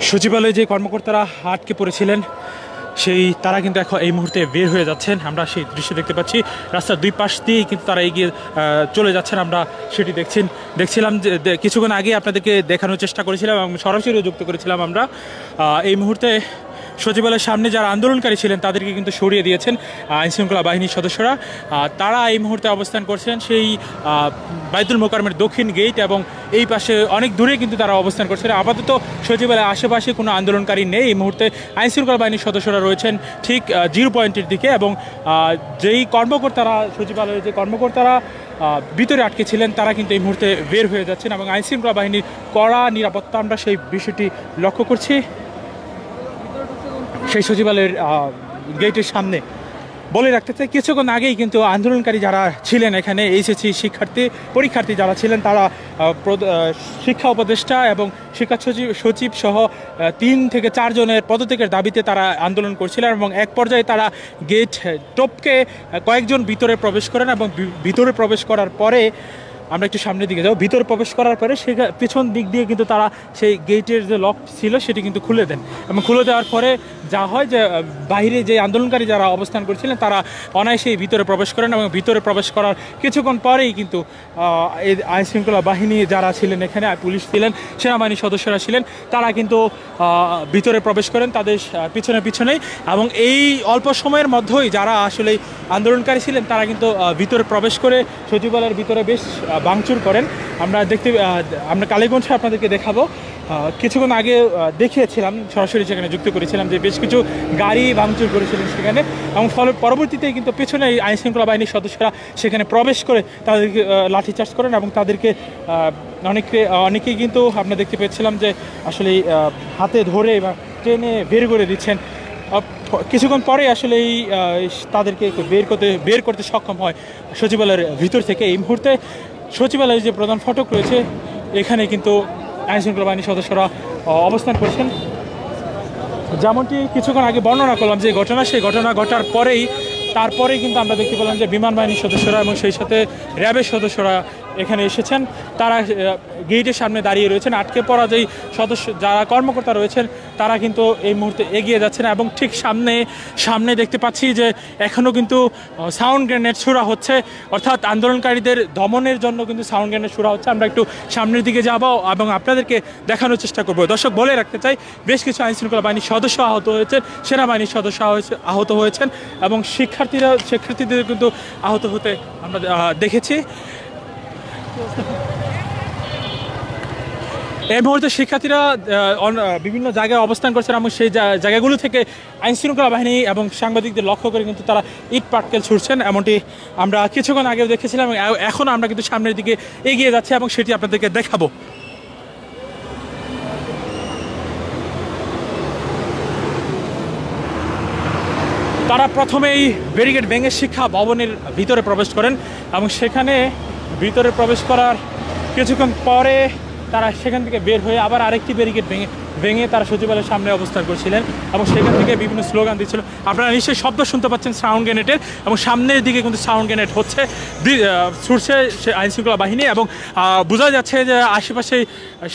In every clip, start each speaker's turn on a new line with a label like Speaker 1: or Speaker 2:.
Speaker 1: সচিবালয়ে যে কর্মকর্তারা আটকে পড়েছিলেন তারা কিন্তু এখন এই মুহূর্তে বের হয়ে যাচ্ছেন। আমরা সেই দৃশ্য দেখতে পাচ্ছি। রাস্তার দুই পাশ দিয়েই কিন্তু তারা এগিয়ে চলে যাচ্ছেন। আমরা সেটি দেখছিলাম যে কিছুক্ষণ আগে আপনাদেরকে দেখানোর চেষ্টা করেছিলাম এবং সরাসরি যুক্ত করেছিলাম। আমরা এই মুহূর্তে সচিবালয়ের সামনে যারা আন্দোলনকারী ছিলেন তাদেরকে কিন্তু সরিয়ে দিয়েছেন আইনশৃঙ্খলা বাহিনীর সদস্যরা। তারা এই মুহূর্তে অবস্থান করছেন সেই বাইতুল মোকাররমের দক্ষিণ গেট এবং এই পাশে অনেক দূরে কিন্তু তারা অবস্থান করছেন। আপাতত সচিবালয়ের আশেপাশে কোনো আন্দোলনকারী নেই। এই মুহূর্তে আইনশৃঙ্খলা বাহিনীর সদস্যরা রয়েছেন ঠিক জিরো পয়েন্টের দিকে এবং যেই কর্মকর্তারা সচিবালয়ের যে কর্মকর্তারা ভিতরে আটকে ছিলেন তারা কিন্তু এই মুহূর্তে বের হয়ে যাচ্ছেন এবং আইনশৃঙ্খলা বাহিনীর কড়া নিরাপত্তা আমরা সেই বিষয়টি লক্ষ্য করছি সেই সচিবালয়ের গেটের সামনে। বলে রাখতে চাই কিছুক্ষণ আগেই কিন্তু আন্দোলনকারী যারা ছিলেন এখানে এইচএসসি পরীক্ষার্থী যারা ছিলেন তারা শিক্ষা উপদেষ্টা এবং শিক্ষা সচিব সহ 3 থেকে 4 জনের পদত্যাগের দাবিতে তারা আন্দোলন করছিলেন এবং এক পর্যায়ে তারা গেট টপকে কয়েকজন ভিতরে প্রবেশ করেন এবং ভিতরে প্রবেশ করার পরে আমরা একটু সামনের দিকে যাবো। ভিতরে প্রবেশ করার পরে সে পেছন দিক দিয়ে কিন্তু তারা সেই গেটের যে লক ছিল সেটি কিন্তু খুলে দেন এবং খুলে দেওয়ার পরে যা হয় যে বাইরে যে আন্দোলনকারী যারা অবস্থান করছিলেন তারা অনায়াসেই ভিতরে প্রবেশ করেন এবং ভিতরে প্রবেশ করার কিছুক্ষণ পরেই কিন্তু এই আইনশৃঙ্খলা বাহিনী যারা ছিলেন এখানে পুলিশ ছিলেন সেনাবাহিনীর সদস্যরা ছিলেন তারা কিন্তু ভিতরে প্রবেশ করেন তাদের পিছনেই এবং এই অল্প সময়ের মধ্যেই যারা আসলে আন্দোলনকারী ছিলেন তারা কিন্তু ভিতরে প্রবেশ করে সচিবালয়ের ভিতরে বেশ ভাঙচুর করেন। আমরা কালীগঞ্জে আপনাদেরকে দেখাবো। কিছুক্ষণ আগে দেখিয়েছিলাম, সরাসরি সেখানে যুক্ত করেছিলাম যে বেশ কিছু গাড়ি ভাঙচুর করেছিলেন সেখানে এবং পরবর্তীতে কিন্তু পেছনে আইনশৃঙ্খলা বাহিনীর সদস্যরা সেখানে প্রবেশ করে তাদেরকে লাঠিচার্জ করেন এবং তাদেরকে অনেকেই কিন্তু আমরা দেখতে পেয়েছিলাম যে আসলে হাতে ধরে বা ট্রেনে বের করে দিচ্ছেন। কিছুক্ষণ পরে আসলে তাদেরকে বের করতে সক্ষম হয় সচিবালয়ের ভিতর থেকে। এই মুহূর্তে সচিবালয়ের যে প্রধান ফটক রয়েছে এখানে কিন্তু আইনশৃঙ্খলা বাহিনীর সদস্যরা অবস্থান করছেন। যেমনটি কিছুক্ষণ আগে বর্ণনা করলাম যে সেই ঘটনা ঘটার তারপরেই কিন্তু আমরা দেখতে পেলাম যে বিমান বাহিনীর সদস্যরা এবং সেই সাথে র্যাবের সদস্যরা এখানে এসেছেন। তারা গেটের সামনে দাঁড়িয়ে রয়েছেন। আটকে পড়া যেই যারা কর্মকর্তা রয়েছেন তারা কিন্তু এই মুহূর্তে এগিয়ে যাচ্ছেন এবং ঠিক সামনে দেখতে পাচ্ছি যে এখনও কিন্তু সাউন্ড গ্রেনেড ছোড়া হচ্ছে, অর্থাৎ আন্দোলনকারীদের দমনের জন্য কিন্তু সাউন্ড গ্রেনেড ছোড়া হচ্ছে। আমরা একটু সামনের দিকে যাব এবং আপনাদেরকে দেখানোর চেষ্টা করব। দর্শক, বলে রাখতে চাই বেশ কিছু আইনশৃঙ্খলা বাহিনীর সদস্য আহত হয়েছেন, সেনাবাহিনীর সদস্য আহত হয়েছেন এবং শিক্ষার্থীদের কিন্তু আহত হতে আমরা দেখেছি। এই মুহূর্তে শিক্ষার্থীরা বিভিন্ন জায়গায় অবস্থান করছেন এবং সেই জায়গাগুলো থেকে আইনশৃঙ্খলা বাহিনী এবং সাংবাদিকদের লক্ষ্য করে কিন্তু তারা ইট পাটকেল ছুড়ছেন, এমনটি আমরা কিছুক্ষণ আগেও দেখেছিলাম। এখন আমরা কিন্তু সামনের দিকে এগিয়ে যাচ্ছি এবং সেটি আপনাদেরকে দেখাবো। তারা প্রথমেই ব্যারিকেড ভেঙে শিক্ষা ভবনের ভিতরে প্রবেশ করেন এবং সেখানে ভিতরে প্রবেশ করার কিছুক্ষণ পরে তারা সেখান থেকে বের হয়ে আবার আরেকটি ব্যারিকেড ভেঙে তারা সচিবালয়ের সামনে অবস্থান করছিলেন এবং সেখান থেকে বিভিন্ন স্লোগান দিচ্ছিল। আপনারা নিশ্চয়ই শব্দ শুনতে পাচ্ছেন সাউন্ড গ্রেনেডের এবং সামনের দিকে কিন্তু সাউন্ড গ্রেনেড ছুটছে সে আইনশৃঙ্খলা বাহিনী এবং বোঝা যাচ্ছে যে আশেপাশে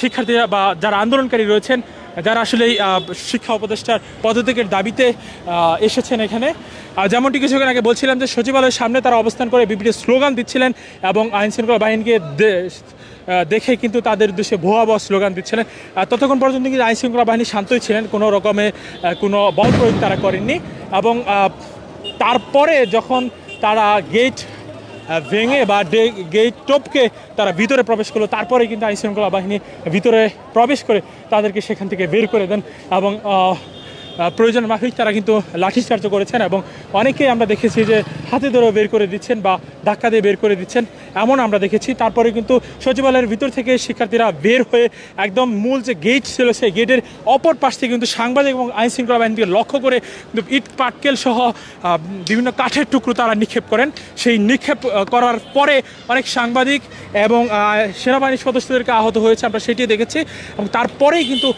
Speaker 1: শিক্ষার্থীরা বা যারা আন্দোলনকারী রয়েছেন, যারা আসলে শিক্ষা উপদেষ্টার পদত্যাগের দাবিতে এসেছেন এখানে। যেমনটি কিছুক্ষণ আগে বলছিলাম যে সচিবালয়ের সামনে তারা অবস্থান করে বিভিন্ন স্লোগান দিচ্ছিলেন এবং আইনশৃঙ্খলা বাহিনীকে দেখে কিন্তু তাদের উদ্দেশ্যে ভুয়াবহ স্লোগান দিচ্ছিলেন। ততক্ষণ পর্যন্ত কিন্তু আইনশৃঙ্খলা বাহিনী শান্তই ছিলেন, কোনো রকমে কোনো বল প্রয়োগ তারা করেননি এবং তারপরে যখন তারা গেট ভেঙে বা গেট টপকে তারা ভিতরে প্রবেশ করলো, তারপরে কিন্তু আইনশৃঙ্খলা বাহিনী ভিতরে প্রবেশ করে তাদেরকে সেখান থেকে বের করে দেন এবং প্রয়োজন মাফিক তারা কিন্তু লাঠিচার্জ করেছেন এবং অনেকেই আমরা দেখেছি যে হাতে ধরে বের করে দিচ্ছেন বা ধাক্কা দিয়ে বের করে দিচ্ছেন, এমন আমরা দেখেছি। তারপরে কিন্তু সচিবালয়ের ভিতর থেকে শিক্ষার্থীরা বের হয়ে একদম মূল যে গেট ছিল সেই গেটের অপর পাশ থেকে কিন্তু সাংবাদিক এবং আইনশৃঙ্খলা বাহিনীকে লক্ষ্য করে কিন্তু ইট পাটকেল সহ বিভিন্ন কাঠের টুকরো তারা নিক্ষেপ করেন। সেই নিক্ষেপ করার পরে অনেক সাংবাদিক এবং সেনাবাহিনীর সদস্যদেরকে আহত হয়েছে, আমরা সেটি দেখেছি এবং তারপরেই কিন্তু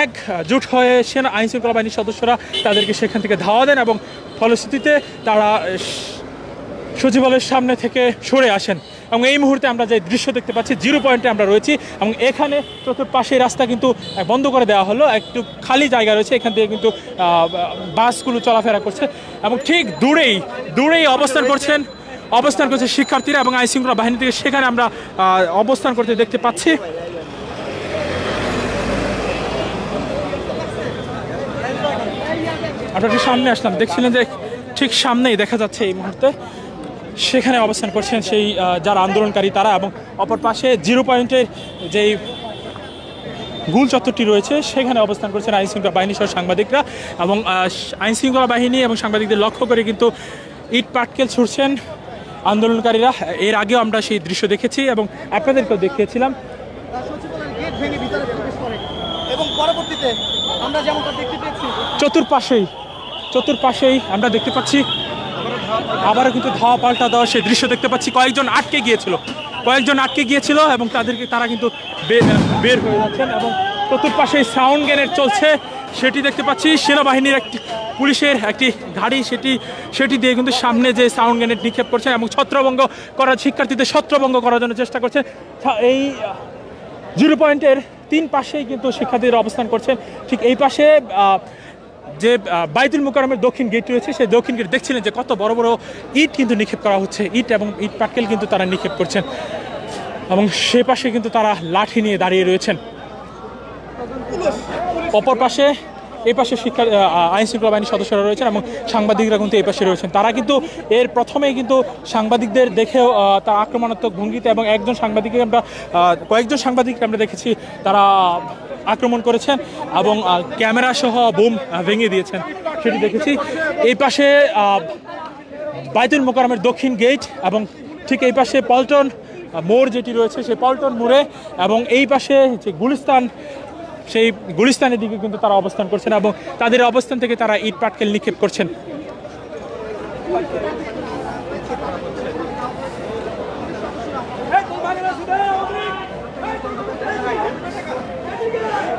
Speaker 1: একজোট হয়ে আইনশৃঙ্খলা বাহিনীর সদস্যরা তাদেরকে সেখান থেকে ধাওয়া দেন এবং ফলশ্রুতিতে তারা সচিবালয়ের সামনে থেকে সরে আসেন এবং এই মুহূর্তে আমরা যে দৃশ্য দেখতে পাচ্ছি 0 পয়েন্টে আমরা রয়েছি এবং এখানে চতুর্পাশে রাস্তা কিন্তু বন্ধ করে দেওয়া হলো, একটু খালি জায়গা রয়েছে, এখান থেকে কিন্তু বাসগুলো চলাফেরা করছে এবং ঠিক দূরেই অবস্থান করছে শিক্ষার্থীরা এবং আইনশৃঙ্খলা বাহিনী থেকে, সেখানে আমরা অবস্থান করতে দেখতে পাচ্ছি। আপনার সামনে আসলাম, দেখছিলেন যে ঠিক সামনেই দেখা যাচ্ছে এই মুহূর্তে সেখানে অবস্থান করছেন সেই যারা আন্দোলনকারী তারা, এবং অপর পাশে 0 পয়েন্টের যেই গোল চত্বরটি রয়েছে সেখানে অবস্থান করছেন আইনশৃঙ্খলা বাহিনী সহ সাংবাদিকরা, এবং আইনশৃঙ্খলা বাহিনী এবং সাংবাদিকদের লক্ষ্য করে কিন্তু ইট পাটকেল ছুড়ছেন আন্দোলনকারীরা। এর আগেও আমরা সেই দৃশ্য দেখেছি এবং আপনাদেরকেও দেখিয়েছিলাম।
Speaker 2: এবং পরবর্তীতে আমরা যেমনটা দেখতে পেয়েছি
Speaker 1: চতুর্পাশেই আমরা দেখতে পাচ্ছি আবারও কিন্তু ধাওয়া পাল্টা দেওয়া সেই দৃশ্য দেখতে পাচ্ছি। কয়েকজন আটকে গিয়েছিল এবং তারা কিন্তু বের হয়ে যাচ্ছেন এবং চতুর্পাশে সাউন্ড গ্রেনেড চলছে সেটি দেখতে পাচ্ছি। সেনাবাহিনীর পুলিশের একটি গাড়ি সেটি দিয়ে কিন্তু সামনে যে সাউন্ড গ্রেনেড নিক্ষেপ করছেন এবং শিক্ষার্থীদের ছত্রভঙ্গ করার জন্য চেষ্টা করছেন। এই 0 পয়েন্টের 3 পাশেই কিন্তু শিক্ষার্থীরা অবস্থান করছেন। ঠিক এই পাশে যে বাইতুল মুকাররমের দক্ষিণ গেট রয়েছে, সেই দক্ষিণ গেট দেখছিলেন যে কত বড় বড় ইট কিন্তু নিক্ষেপ করা হচ্ছে, ইট এবং ইট পাটকেল কিন্তু তারা নিক্ষেপ করছেন এবং সে পাশে কিন্তু তারা লাঠি নিয়ে দাঁড়িয়ে রয়েছেন। অপর পাশে এই পাশে আইনশৃঙ্খলা বাহিনীর সদস্যরা রয়েছেন এবং সাংবাদিকরা কিন্তু এই পাশে রয়েছেন। তারা কিন্তু এর প্রথমেই কিন্তু সাংবাদিকদের দেখেও তার আক্রমণাত্মক ভঙ্গিতে এবং কয়েকজন সাংবাদিককে আমরা দেখেছি তারা আক্রমণ করেছেন এবং ক্যামেরা সহ বোম ভেঙে দিয়েছেন সেটি দেখেছি। এই পাশে বাইতুল মুকাররমের দক্ষিণ গেট এবং ঠিক এই পাশে পল্টন মোড় যেটি রয়েছে সেই পল্টন মোড়ে, এবং এই পাশে যে সেই গুলিস্তানের দিকে কিন্তু তারা অবস্থান করছেন এবং তাদের অবস্থান থেকে তারা ইট পাটকেল নিক্ষেপ করছেন।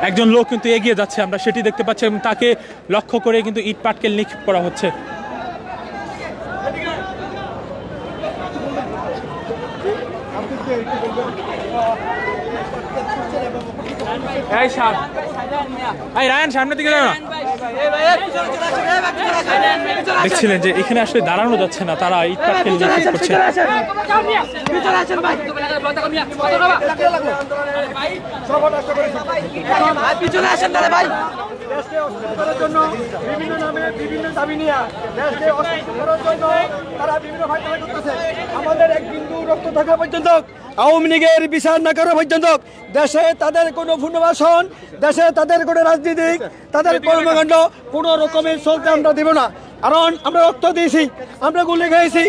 Speaker 1: একজন লোক কিন্তু এগিয়ে যাচ্ছে, আমরা সেটি দেখতে পাচ্ছি এবং তাকে লক্ষ্য করে কিন্তু ইট পাটকেল নিক্ষেপ করা হচ্ছে। সামনের দিকে দেখছিলেন যে এখানে আসলে দাঁড়ানো যাচ্ছে না, তারা ইট পাটকেল নিক্ষেপ করছে।
Speaker 2: আমাদের এক বিন্দু রক্ত থাকা পর্যন্ত, আওয়ামী লীগের বিচার না করা পর্যন্ত দেশে তাদের কোনো পুনর্বাসন, দেশে তাদের কোনো রাজনীতিক, তাদের কর্মকাণ্ড কোনো রকমের চলতে আমরা দেব না। কারণ আমরা রক্ত দিয়েছি, আমরা গুলি খেয়েছি।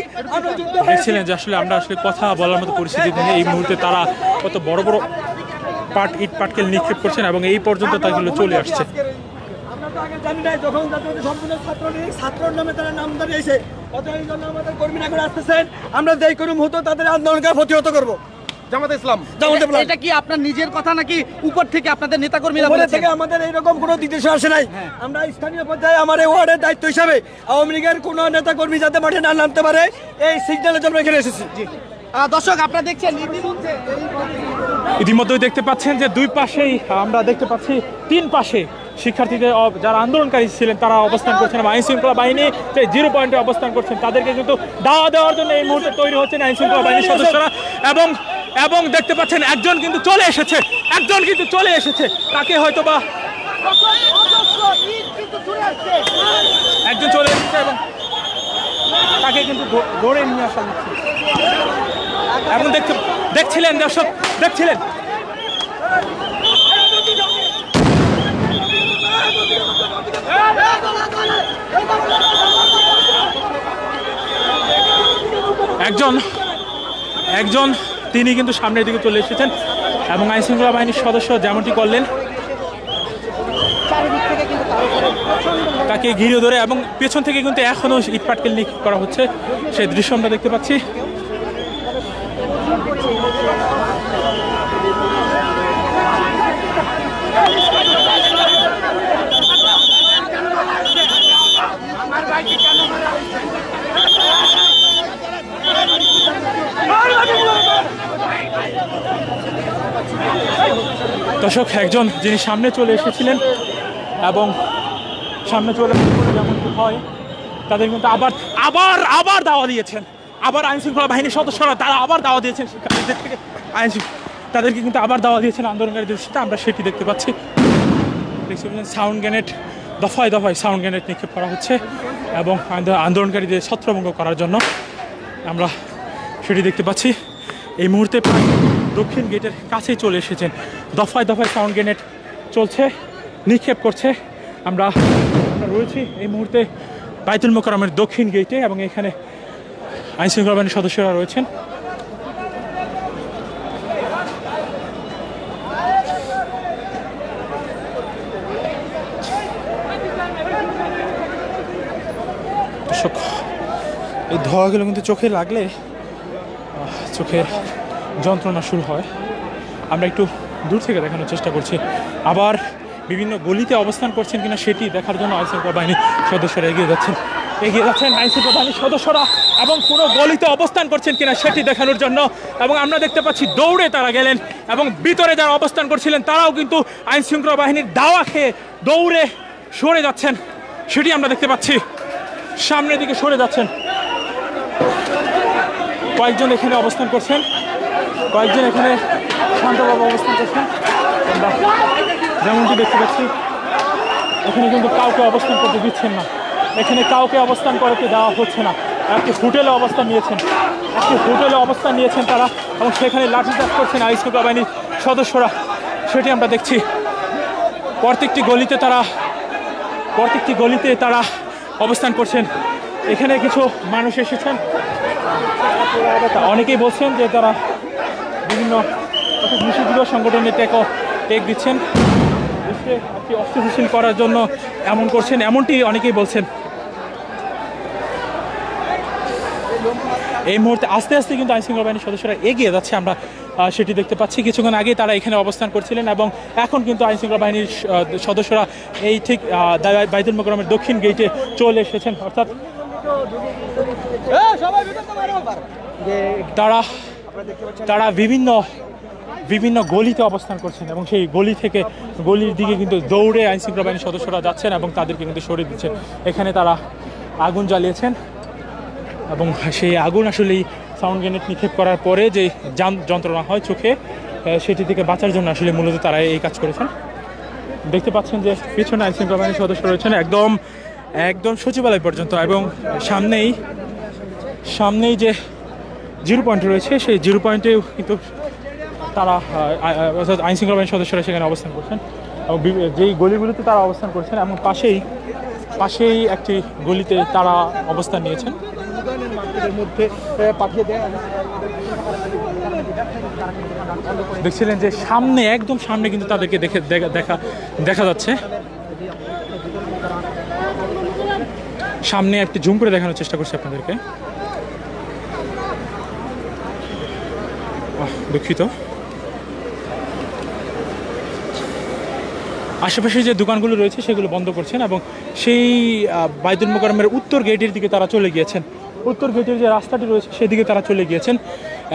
Speaker 1: দেখছিলেন যে আমরা কথা বলার মতো পরিস্থিতি নেই এই মুহূর্তে। তারা কত বড় বড় ইট পাটকেল নিক্ষেপ করছেন এবং এই পর্যন্ত তাগুলো চলে আসছে।
Speaker 2: আমরা তো আগে জানি না, যখন সম্পূর্ণ ছাত্রর নামে তারা নাম দাঁড়িয়েছে, আমাদের কর্মীরা করে আসতেছেন, আমরা যে কোনো মুহূর্তে তাদের আন্দোলনকে প্রতিহত করবো।
Speaker 3: এটা কি আপনার নিজের কথা নাকি উপর থেকে আপনাদের নেতাকর্মীরা
Speaker 2: বলেছে? থেকে আমাদের এইরকম কোনো নির্দেশ আসে নাই। আমরা স্থানীয় পর্যায়ে আমার এই ওয়ার্ডের দায়িত্ব হিসাবে আওয়ামী লীগের কোনো নেতাকর্মী যাতে মাঠে না নামতে পারে এই সিগন্যালের জন্য এখানে এসেছি।
Speaker 3: দর্শক আপনারা দেখছেন
Speaker 1: ইতিমধ্যেই দেখতে পাচ্ছেন যে দুই পাশেই আমরা দেখতে পাচ্ছি 3 পাশে শিক্ষার্থীদের যারা আন্দোলনকারী ছিলেন তারা অবস্থান করছেন এবং আইনশৃঙ্খলা বাহিনী যে 0 পয়েন্টে অবস্থান করছেন তাদেরকে কিন্তু দাওয়া দেওয়ার জন্য এই মুহূর্তে তৈরি হচ্ছেন আইনশৃঙ্খলা বাহিনীর সদস্যরা। এবং দেখতে পাচ্ছেন একজন কিন্তু চলে এসেছে, তাকে হয়তো বা একজন চলে এসেছে এবং তাকে কিন্তু ধরে নিয়ে আসা হচ্ছে। এবং দেখছিলেন দর্শক, একজন তিনি কিন্তু সামনের দিকে চলে এসেছেন এবং আইনশৃঙ্খলা বাহিনীর সদস্য যেমনটি করলেন তাকে ঘিরে ধরে এবং পেছন থেকে কিন্তু এখনো ইট পাটকেল নিক্ষেপ করা হচ্ছে, সেই দৃশ্য আমরা দেখতে পাচ্ছি। দর্শক একজন যিনি সামনে চলে এসেছিলেন এবং সামনে চলে যেমন হয় তাদের কিন্তু আবার আবার আবার দাওয়া দিয়েছেন, আবার আইন শৃঙ্খলা বাহিনীর সদস্যরা তারা আবার দাওয়া দিয়েছেন শিক্ষার্থীদের থেকে তাদেরকে কিন্তু আবার দাওয়া দিয়েছেন আন্দোলনকারীদের সাথে। আমরা সেটি দেখতে পাচ্ছি, সাউন্ড গ্রেনেড দফায় দফায় সাউন্ড গ্রেনেড নিক্ষেপ করা হচ্ছে এবং আন্দোলনকারীদের ছত্রভঙ্গ করার জন্য আমরা সেটি দেখতে পাচ্ছি। এই মুহূর্তে প্রায় দক্ষিণ গেটের কাছেই চলে এসেছেন, দফায় দফায় সাউন্ড গ্রেনেড চলছে, নিক্ষেপ করছে। আমরা রয়েছি এই মুহূর্তে বাইতুল মোকাররমের দক্ষিণ গেটে এবং এখানে আইন শৃঙ্খলা বাহিনীর সদস্যরা রয়েছেন। এই ধোঁয়াগুলো কিন্তু চোখে লাগলে চোখের যন্ত্রণা শুরু হয়। আমরা একটু দূর থেকে দেখানোর চেষ্টা করছি। আবার বিভিন্ন গলিতে অবস্থান করছেন কিনা সেটি দেখার জন্য আইন শৃঙ্খলা বাহিনীর সদস্যরা এগিয়ে যাচ্ছেন আইন শৃঙ্খলা বাহিনীর সদস্যরা এবং কোনো গলিতে অবস্থান করছেন কিনা সেটি দেখানোর জন্য। এবং আমরা দেখতে পাচ্ছি দৌড়ে তারা গেলেন এবং ভিতরে যারা অবস্থান করছিলেন তারাও কিন্তু আইন শৃঙ্খলা বাহিনীর দাওয়া খেয়ে দৌড়ে সরে যাচ্ছেন, সেটি আমরা দেখতে পাচ্ছি। সামনের দিকে সরে যাচ্ছেন, কয়েকজন এখানে অবস্থান করছেন, কয়েকজন এখানে শান্তভাবে অবস্থান করছেন। আমরা যেমনটি দেখতে পাচ্ছি এখানে কিন্তু কাউকে অবস্থান করতে দিচ্ছেন না, এখানে কাউকে অবস্থান করতে দেওয়া হচ্ছে না। একটি হোটেলে অবস্থান নিয়েছেন তারা এবং সেখানে লাঠিচার্জ করছেন আইন শৃঙ্খলা বাহিনীর সদস্যরা, সেটি আমরা দেখছি। প্রত্যেকটি গলিতে তারা অবস্থান করছেন। এখানে কিছু মানুষ এসেছেন, অনেকেই বলছেন যে তারা বিভিন্ন নিষিদ্ধ সংগঠনের টেক দিচ্ছেন, একটি অস্থিতিশীল করার জন্য এমন করছেন, এমনটি অনেকেই বলছেন। এই মুহূর্তে আস্তে আস্তে কিন্তু আইন শৃঙ্খলা বাহিনীর সদস্যরা এগিয়ে যাচ্ছে, আমরা সেটি দেখতে পাচ্ছি। কিছুক্ষণ আগে তারা এখানে অবস্থান করছিলেন এবং এখন কিন্তু আইন শৃঙ্খলা বাহিনীর সদস্যরা এই ঠিক বাইতুল মোকাররমের দক্ষিণ গেটে চলে এসেছেন। অর্থাৎ তারা বিভিন্ন গলিতে অবস্থান করছেন এবং সেই গলির দিকে কিন্তু দৌড়ে আইন শৃঙ্খলা বাহিনীর সদস্যরা যাচ্ছেন এবং তাদেরকে কিন্তু সরিয়ে দিচ্ছেন। এখানে তারা আগুন জ্বালিয়েছেন এবং সেই আগুন আসলেই সাউন্ড গ্রেনেড নিক্ষেপ করার পরে যে যন্ত্রণা হয় চোখে, সেটি থেকে বাঁচার জন্য আসলে মূলত তারা এই কাজ করেছেন। দেখতে পাচ্ছেন যে পিছনে আইন শৃঙ্খলা বাহিনীর সদস্য রয়েছেন একদম সচিবালয় পর্যন্ত এবং সামনেই যে জিরো পয়েন্ট রয়েছে সেই জিরো পয়েন্টেও কিন্তু তারা অর্থাৎ আইন শৃঙ্খলা বাহিনীর সদস্যরা সেখানে অবস্থান করছেন এবং যেই গলিগুলিতে তারা অবস্থান করছেন এবং পাশেই একটি গলিতে তারা অবস্থান নিয়েছেন। দেখছিলেন যে একদম সামনে কিন্তু তাদেরকে দেখা যাচ্ছে। সামনে একটি জুম করে দেখানোর চেষ্টা করছি আপনাদেরকে, দুঃখিত। আশেপাশে যে দোকানগুলো রয়েছে সেগুলো বন্ধ করছেন এবং সেই বাইতুল মোকাররমের উত্তর গেটের দিকে তারা চলে গিয়েছেন। উত্তর গেটের যে রাস্তাটি রয়েছে সেদিকে তারা চলে গিয়েছেন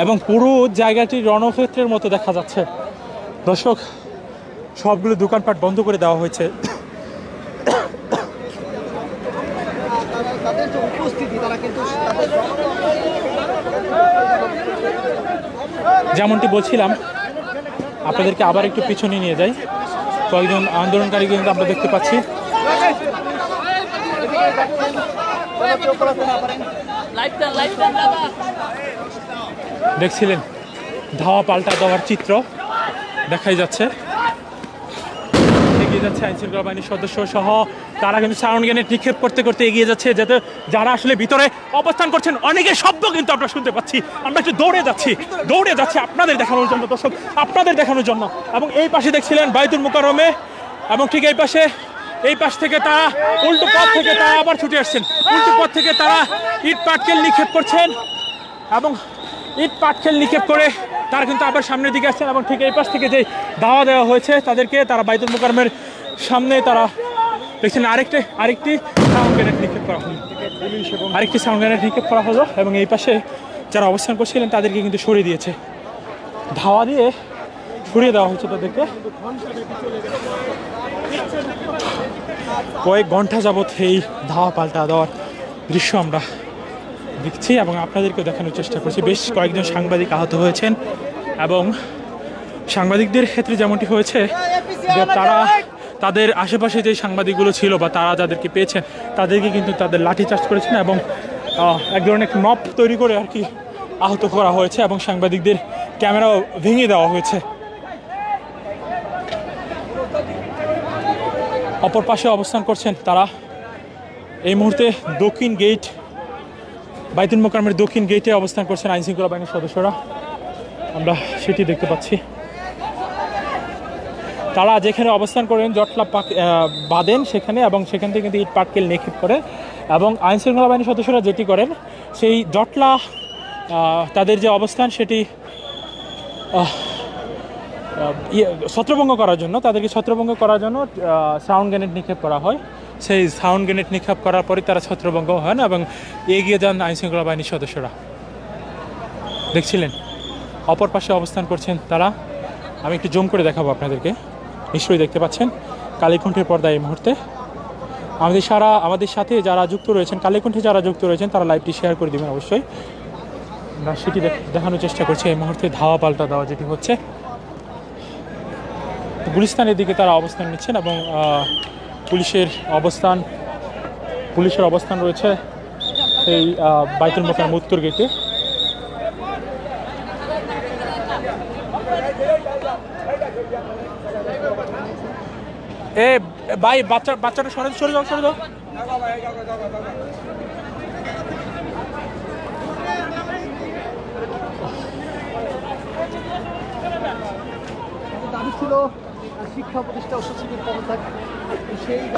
Speaker 1: এবং পুরো জায়গাটি রণক্ষেত্রের মতো দেখা যাচ্ছে। দর্শক, সবগুলো দোকানপাট বন্ধ করে দেওয়া হয়েছে। যেমনটি বলছিলাম আপনাদেরকে আবার একটু পিছনে নিয়ে যাই। কয়েকজন আন্দোলনকারী কিন্তু আমরা দেখতে পাচ্ছি। দেখছিলেন ধাওয়া পাল্টা দেওয়ার চিত্র দেখাই যাচ্ছে। এগিয়ে যাচ্ছে আইন শৃঙ্খলা বাহিনীর সদস্য সহ তারা কিন্তু সাউন্ড গ্রেনেড নিক্ষেপ করতে করতে এগিয়ে যাচ্ছে, যাতে যারা আসলে ভিতরে অবস্থান করছেন অনেকের শব্দ কিন্তু আমরা শুনতে পাচ্ছি। আমরা একটু দৌড়ে যাচ্ছি আপনাদের দেখানোর জন্য, দর্শক আপনাদের দেখানোর জন্য। এবং এই পাশে দেখছিলেন বাইতুল মোকাররমে এবং ঠিক এই পাশ থেকে তারা উল্টো পথ থেকে তারা আবার ছুটে আসছেন। উল্টো পথ থেকে তারা ইট পাটকেল নিক্ষেপ করছেন এবং ইট পাটকেল নিক্ষেপ করে তারা কিন্তু আবার সামনের দিকে আসছেন এবং ঠিক এই পাশ থেকে যে দাওয়া দেওয়া হয়েছে তাদেরকে, তারা বাইতুল মোকাররমের সামনে তারা দেখছেন আরেকটি সাউন্ড গ্রেনেড নিক্ষেপ করা হলো এবং এই পাশে যারা অবস্থান করছিলেন তাদেরকে কিন্তু সরিয়ে দিয়েছে। ধাওয়া দিয়ে সরিয়ে দেওয়া হয়েছে তাদেরকে। কয়েক ঘন্টা যাবৎ এই ধাওয়া পাল্টা দেওয়ার দৃশ্য আমরা দেখছি এবং আপনাদেরকে দেখানোর চেষ্টা করছি। বেশ কয়েকজন সাংবাদিক আহত হয়েছেন এবং সাংবাদিকদের ক্ষেত্রে যেমনটি হয়েছে যে তারা তাদের আশেপাশে যে সাংবাদিকগুলো ছিল বা তারা যাদেরকে পেয়েছেন তাদেরকে কিন্তু তাদের লাঠিচার্জ করেছেন এবং এক ধরনের নব তৈরি করে আর কি আহত করা হয়েছে এবং সাংবাদিকদের ক্যামেরাও ভেঙে দেওয়া হয়েছে। অপর পাশে অবস্থান করছেন তারা এই মুহূর্তে দক্ষিণ গেট, বাইতুল মোকাররমের দক্ষিণ গেটে অবস্থান করছেন আইনশৃঙ্খলা বাহিনীর সদস্যরা, আমরা সেটি দেখতে পাচ্ছি। তারা যেখানে অবস্থান করেন জটলা বাঁধেন সেখানে এবং সেখান থেকে কিন্তু ইট পাটকেল নিক্ষেপ করে এবং আইনশৃঙ্খলা বাহিনীর সদস্যরা যেটি করেন সেই জটলা তাদের যে অবস্থান সেটি ছত্রভঙ্গ করার জন্য, তাদেরকে ছত্রভঙ্গ করার জন্য সাউন্ড গ্রেনেড নিক্ষেপ করা হয়। সেই সাউন্ড গ্রেনেড নিক্ষেপ করার পরই তারা ছত্রভঙ্গ হন এবং এগিয়ে যান আইনশৃঙ্খলা বাহিনীর সদস্যরা। দেখছিলেন অপর পাশে অবস্থান করছেন তারা, আমি একটু জুম করে দেখাবো আপনাদেরকে, নিশ্চয়ই দেখতে পাচ্ছেন কালীকণ্ঠের পর্দায় এই মুহূর্তে আমাদের সাথে যারা যুক্ত রয়েছেন, কালীকণ্ঠে যারা যুক্ত রয়েছেন তারা লাইভটি শেয়ার করে দেবেন অবশ্যই। আমরা সেটি দেখানোর চেষ্টা করছি। এই মুহূর্তে ধাওয়া পাল্টা দেওয়া যেটি হচ্ছে, গুলিস্তানের দিকে তারা অবস্থান নিচ্ছেন এবং পুলিশের অবস্থান রয়েছে এই বাইতুল মোকাররম উত্তর গেটে। ভাই বাচ্চাটা সরে দাও।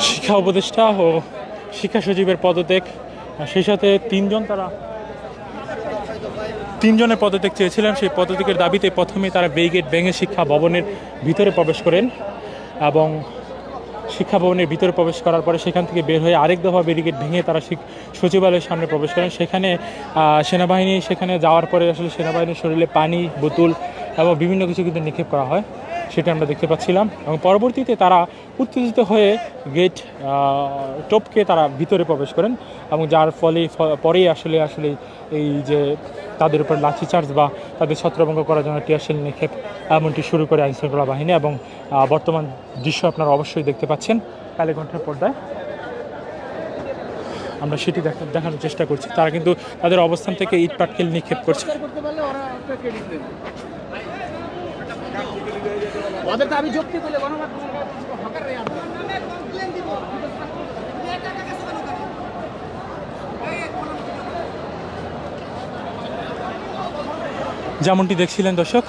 Speaker 1: শিক্ষা উপদেষ্টা ও শিক্ষা সচিবের পদত্যাগ, সেই সাথে তিনজনের পদত্যাগ চেয়েছিলেন। সেই পদত্যাগের দাবিতে প্রথমে তারা ব্যারিকেড ভেঙে শিক্ষা ভবনের ভিতরে প্রবেশ করেন এবং শিক্ষা ভবনের ভিতরে প্রবেশ করার পরে সেখান থেকে বের হয়ে আরেক দফা ব্যারিকেড ভেঙে তারা সচিবালয়ের সামনে প্রবেশ করেন। সেখানে সেনাবাহিনী সেখানে যাওয়ার পরে আসলে সেনাবাহিনীর শরীরে পানি বোতল এবং বিভিন্ন কিছু কিন্তু নিক্ষেপ করা হয়, সেটা আমরা দেখতে পাচ্ছিলাম। এবং পরবর্তীতে তারা উত্তেজিত হয়ে গেট টপকে তারা ভিতরে প্রবেশ করেন এবং যার ফলে পরেই আসলে এই যে তাদের উপর লাঠিচার্জ বা তাদের ছত্রভঙ্গ করার জন্য টিয়ারশেল নিক্ষেপ এমনটি শুরু করে আইনশৃঙ্খলা বাহিনী। এবং বর্তমান দৃশ্য আপনারা অবশ্যই দেখতে পাচ্ছেন কালীকণ্ঠের পর্দায়, আমরা সেটি দেখানোর চেষ্টা করছি। তারা কিন্তু তাদের অবস্থান থেকে ইট পাটকেল নিক্ষেপ করছে। যেমনটি দেখছিলেন দর্শক,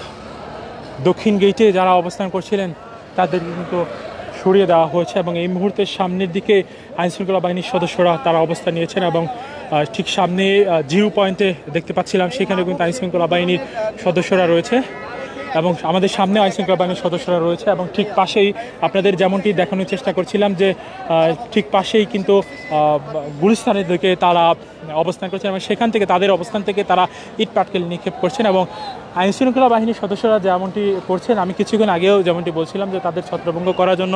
Speaker 1: দক্ষিণ গেটে যারা অবস্থান করছিলেন তাদেরকে কিন্তু সরিয়ে দেওয়া হয়েছে এবং এই মুহূর্তে সামনের দিকে আইনশৃঙ্খলা বাহিনীর সদস্যরা তারা অবস্থান নিয়েছেন এবং ঠিক সামনে 0 পয়েন্টে দেখতে পাচ্ছিলাম সেখানে কিন্তু আইনশৃঙ্খলা বাহিনীর সদস্যরা রয়েছে এবং আমাদের সামনে আইনশৃঙ্খলা বাহিনীর সদস্যরা রয়েছে এবং ঠিক পাশেই আপনাদের যেমনটি দেখানোর চেষ্টা করছিলাম যে ঠিক পাশেই কিন্তু গুলিস্তানের দিকে তারা অবস্থান করছেন এবং সেখান থেকে তাদের অবস্থান থেকে তারা ইট পাটকেল নিক্ষেপ করছেন এবং আইনশৃঙ্খলা বাহিনীর সদস্যরা যেমনটি করছেন, আমি কিছুক্ষণ আগেও যেমনটি বলছিলাম যে তাদের ছত্রভঙ্গ করার জন্য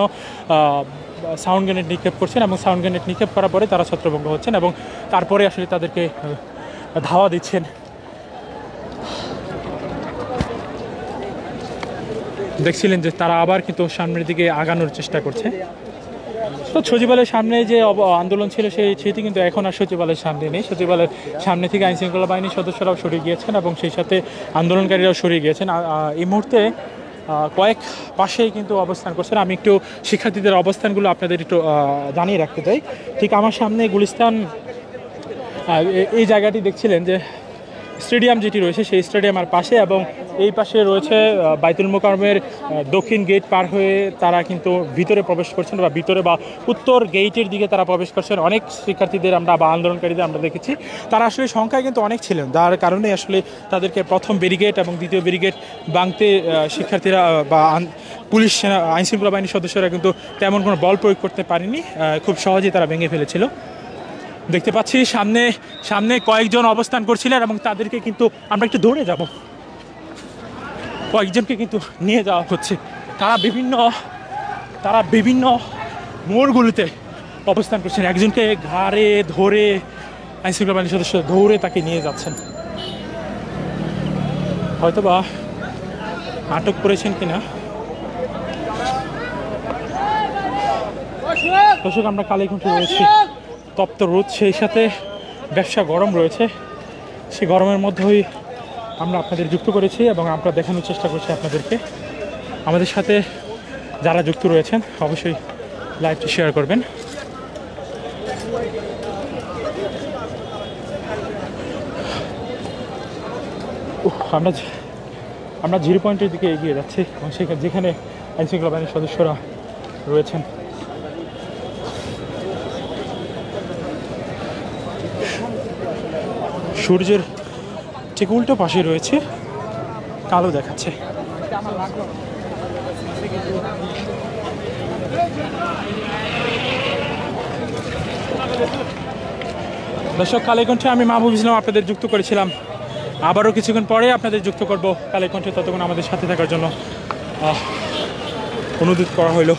Speaker 1: সাউন্ড গ্রেনেড নিক্ষেপ করছেন এবং সাউন্ড গ্রেনেড নিক্ষেপ করার পরে তারা ছত্রভঙ্গ হচ্ছেন এবং তারপরে আসলে তাদেরকে ধাওয়া দিচ্ছেন। দেখছিলেন যে তারা আবার কিন্তু সামনের দিকে আগানোর চেষ্টা করছে। তো সচিবালয়ের সামনে যে আন্দোলন ছিল সেটি কিন্তু এখন আর সচিবালয়ের সামনে নেই। সচিবালয়ের সামনে থেকে আইনশৃঙ্খলা বাহিনীর সদস্যরাও সরে গিয়েছেন এবং সেই সাথে আন্দোলনকারীরাও সরে গিয়েছেন। এই মুহূর্তে কয়েক পাশেই কিন্তু অবস্থান করছেন। আমি একটু শিক্ষার্থীদের অবস্থানগুলো আপনাদের একটু জানিয়ে রাখতে চাই। ঠিক আমার সামনে গুলিস্তান এই জায়গাটি দেখছিলেন যে স্টেডিয়াম যেটি রয়েছে সেই স্টেডিয়ামের পাশে এবং এই পাশে রয়েছে বাইতুল মোকাররমের দক্ষিণ গেট পার হয়ে তারা কিন্তু ভিতরে প্রবেশ করছেন বা ভিতরে বা উত্তর গেটের দিকে তারা প্রবেশ করছেন। অনেক শিক্ষার্থীদের বা আন্দোলনকারীদের আমরা দেখেছি তারা আসলে সংখ্যায় কিন্তু অনেক ছিলেন, যার কারণে আসলে তাদেরকে প্রথম ব্যারিকেড এবং দ্বিতীয় ব্যারিকেড ভাঙতে শিক্ষার্থীরা বা পুলিশ আইনশৃঙ্খলা বাহিনীর সদস্যরা কিন্তু তেমন কোনো বল প্রয়োগ করতে পারেনি, খুব সহজেই তারা ভেঙে ফেলেছিল। দেখতে পাচ্ছি সামনে কয়েকজন অবস্থান করছিলেন এবং তাদেরকে কিন্তু আমরা একটু দৌড়ে যাব। কয়েকজনকে কিন্তু নিয়ে যাওয়া হচ্ছে। তারা বিভিন্ন মোড়গুলিতে অবস্থান করছেন। একজনকে ঘাড়ে ধরে আইনশৃঙ্খলা বাহিনীর সদস্য ধরে তাকে নিয়ে যাচ্ছেন। হয়তোবা আটক করেছেন কিনা। দর্শক, আমরা কালীগঞ্জে রয়েছি। তপ্ত রোদ, সেই সাথে ব্যবসা গরম রয়েছে। সেই গরমের মধ্যেই আমরা আপনাদের যুক্ত করেছি এবং আমরা দেখানোর চেষ্টা করছি আপনাদেরকে। আমাদের সাথে যারা যুক্ত রয়েছেন অবশ্যই লাইভটি শেয়ার করবেন। আমরা 0 পয়েন্টের দিকে এগিয়ে যাচ্ছি এবং সেখানে যেখানে আইনশৃঙ্খলা বাহিনীর সদস্যরা রয়েছেন। সূর্যের ঠিক উল্টো পাশে রয়েছে, কালো দেখাচ্ছে। দর্শক, কালীকণ্ঠে আমি মাহবুব ইসলাম আপনাদের যুক্ত করেছিলাম। আবারও কিছুক্ষণ পরে আপনাদের যুক্ত করব কালীকণ্ঠে। ততক্ষণ আমাদের সাথে থাকার জন্য অনুরোধ করা হলো।